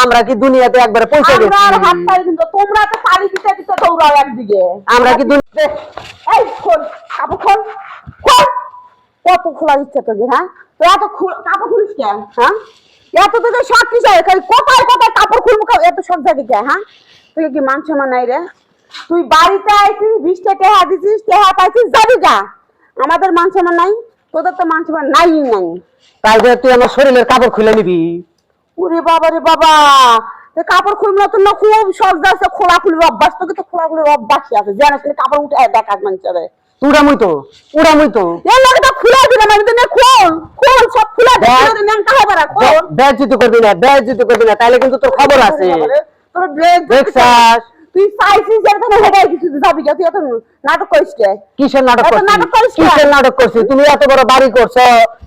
আমরা কি দুনিয়াতে একবারে পয়সা গেছি? আমরা হাত পাই কিন্তু তোমরা তো পানি দিতে দিতে দৌড়াও একদিকে। আমরা কি এই খোল কাপড় খোল খোল। কত খোলা দিচ্ছে তোকে? হ্যাঁ তো এত কাপড় খুলিস কেন? হ্যাঁ এত তোকে শখ কি চাই? কোথায় কোথায় কাপড় খুলবো? এত শখ থাকে কে? হ্যাঁ তুই কি মান সম্মান নাই রে? তুই বাড়িতে আইছিস 20টা টাকা দিছিস, টাকা পাইছিস, যাবি গা। আমাদের মান সম্মান নাই, তোদের তো মান সম্মান নাই নাই। তাই যে তুই আমার শরীরের কাপড় খুলে নিবি? ওরে বাবা রে বাবা, কাপড় খুলবো না তো না, খুব শখ যাচ্ছে খোলা খুলির অভ্যাস। তোকে তো খোলা খুলির অভ্যাসই আছে, জানিস কাপড় উঠে দেখাস মানুষের। উড়ামুই তো এর লাগে তো খুলে দিলাম আমি তো। খোল খোল সব খুলে দে, ন্যাংটা হবে না। খোল, বেজ্জতি করবি না, তাইলে কিন্তু তোর খবর আছে। তোর দেখছাস তুই চাইছিস যে তুমি হেডাই কিছু যাবি কে? তুই এত নাটক করিস কে? কিসের নাটক করছিস? কিসের নাটক করছিস? তুমি এত বড় বাড়ি করছো,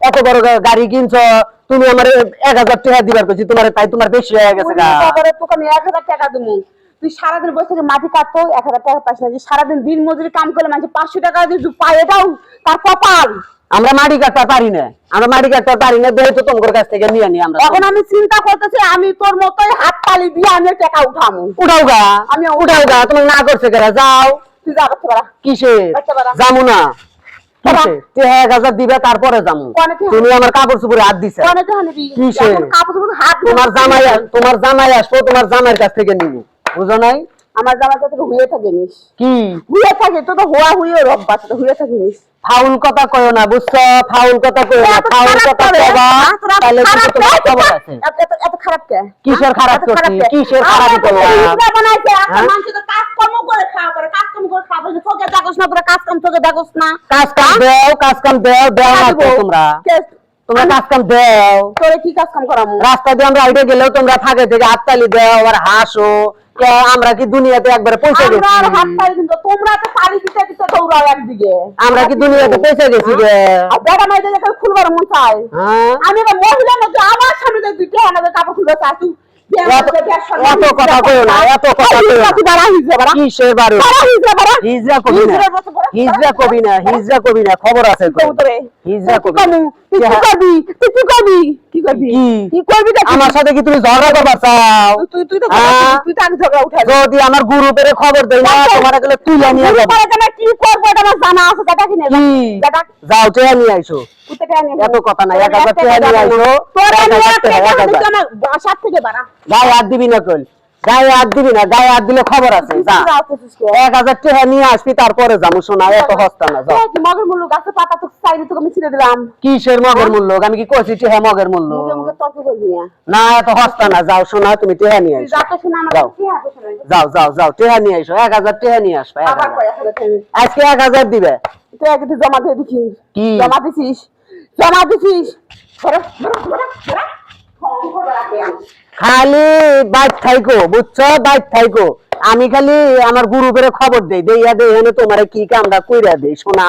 এত বড় গাড়ি কিনছো, তুমি আমার 1000 টাকা দিবার কইছি তোমারে, তাই তোমার বেশি হয়ে গেছে গা। বাবারে তোকে আমি 1000 টাকা দেবো। তুই সারাদিন বসে থেকে মাটি কাটতো 1000 টাকা পাস না? যে সারাদিন দিন মজুরি কাম করলে মানুষ 500 টাকা দিয়ে পায়, এটাও তার কপাল। আমরা মাটি কাটতে পারি না, যেহেতু তোমার কাছ থেকে নিয়ে নি আমরা। এখন আমি চিন্তা করতেছি আমি তোর মতোই হাত তালি দিয়ে আমি টাকা উঠামু। উঠাওগা, আমি উঠাওগা, তোমার না করছে কেরা? যাও তুই যা করতে পারা। কিসে যামু না? 1000 দিবে তারপরে যামু। তুমি আমার কাপড় চোপড়ে হাত দিছে কিসে? তোমার জামাই আসবো, তোমার জামাইয়ের কাছ থেকে নিবি, বুঝো নাই? আমার জামাই কাছে হুয়ে থাকিস কি হুয়ে থাকে? তো তো হোয়া হুয়ে রব্বাস তো হুয়ে থাকিস। ফাউল কথা কয়ো না, বুঝছো? ফাউল কথা কয়ো না, ফাউল কথা কইবা তাহলে কিন্তু তোমার খবর আছে। এত খারাপ কে? কিসের খারাপ করছি? কিসের খারাপ করলাম? বানাইছে একটা মানুষ তো কাজকর্ম করে খাওয়া করে, কাজকর্ম করে খাওয়া করে। তোকে দেখোস না? তোরা কাজকাম তোকে দেখোস না? কাজ কাম দেও না তো তোমরা কাজ কাম দেও। তোরে কি কাজ কাম করামু? রাস্তা দিয়ে আমরা আইডে গেলেও তোমরা থাকে থেকে হাততালি দেও আর হাসো। আমরা কি দুনিয়াতে একবারে পয়সা গেছি? আমরা হাত পাই কিন্তু তোমরা তো পানি দিতে দিতে দৌড়াও একদিকে। আমরা কি দুনিয়াতে পয়সা গেছি গে? বেটা মাইদের যখন খুলবার মন চায়, আমি একটা মহিলা মধ্যে আমার সামনে যে দুইটা আনাদের কাপড় খুলবে চাই, তুই এত কথা কইও না, এত কথা কইও না। কিসের বাড়ি? হিজরা কবি না, খবর আছে তো। হিজরা কবি আমার সাথে কি তুমি ঝগড়া করবা চাও? যদি আমার গ্রুপের খবর দেই না, তোমার গেলে তুইলা নিয়ে যাবো। কি করবো এটা আমার জানা আছে, দাদা কিনে যাও টেয়া নিয়ে আইসো। এত কথা নাই, 1000 টাকা নিয়ে আইসো। বাসার থেকে বাড়া গায়ে হাত দিবি না কইল, গায়ে হাত দিবি না, গায়ে হাত দিলে খবর আছে। যা 1000 টাকা নিয়ে আসবি, তারপরে যাবো। শোনা এত হস্তা না, যাও। মগের মূল্য গাছে পাতা তো চাইলে তোকে আমি ছিঁড়ে দিলাম। কিসের মগের মূল্য? আমি কি কইছি টেহা মগের মূল্য? না এত হস্তা না, যাও। শোনা তুমি টেহা নিয়ে আইসো। যাও টেহা নিয়ে আইসো। 1000 টাকা নিয়ে আসবে। আজকে 1000 দিবে। জমা দিয়ে দিছিস? কি জমা দিছিস? খালি বাইক থাইকো, বুঝছো? বাইক থাইকো। আমি খালি আমার গ্রুপের খবর দেই, দেইয়া দেই তোমার কি কামটা কইরা দেই। শোনা